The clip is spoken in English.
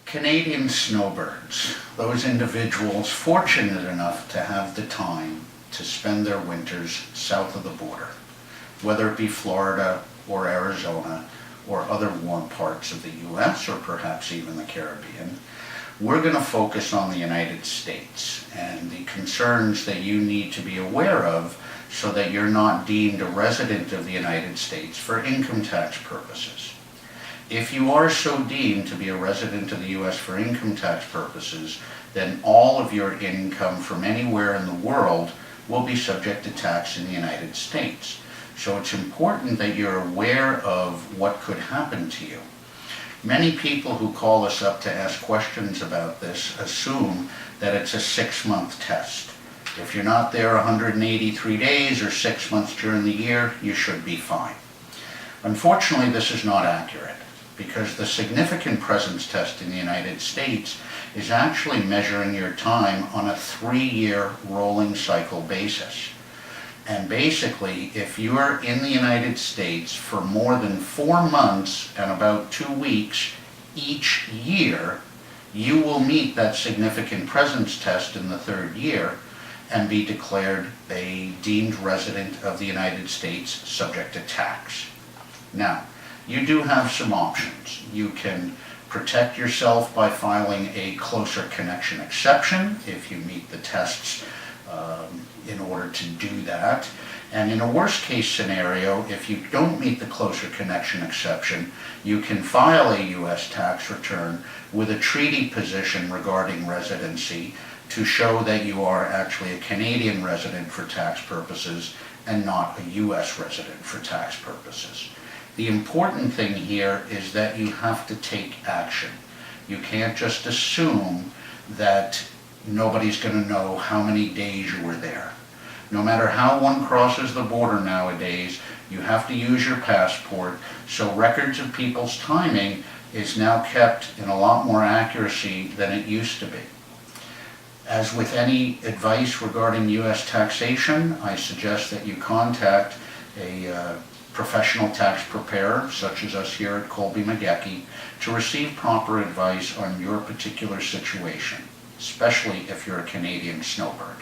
Canadian snowbirds, those individuals fortunate enough to have the time to spend their winters south of the border, whether it be Florida or Arizona or other warm parts of the U.S. or perhaps even the Caribbean, we're going to focus on the United States and the concerns that you need to be aware of so that you're not deemed a resident of the United States for income tax purposes. If you are so deemed to be a resident of the U.S. for income tax purposes, then all of your income from anywhere in the world will be subject to tax in the United States. So it's important that you're aware of what could happen to you. Many people who call us up to ask questions about this assume that it's a 6-month test. If you're not there 183 days or 6 months during the year, you should be fine. Unfortunately, this is not accurate, because the significant presence test in the United States is actually measuring your time on a 3-year rolling cycle basis. And basically, if you are in the United States for more than 4 months and about 2 weeks each year, you will meet that significant presence test in the 3rd year and be declared a deemed resident of the United States subject to tax. Now, you do have some options. You can protect yourself by filing a closer connection exception if you meet the tests in order to do that. And in a worst case scenario, if you don't meet the closer connection exception, you can file a U.S. tax return with a treaty position regarding residency to show that you are actually a Canadian resident for tax purposes and not a U.S. resident for tax purposes. The important thing here is that you have to take action. You can't just assume that nobody's going to know how many days you were there. No matter how one crosses the border nowadays, you have to use your passport, so records of people's timing is now kept in a lot more accuracy than it used to be. As with any advice regarding U.S. taxation, I suggest that you contact a professional tax preparer, such as us here at Colby McGecky, to receive proper advice on your particular situation, especially if you're a Canadian snowbird.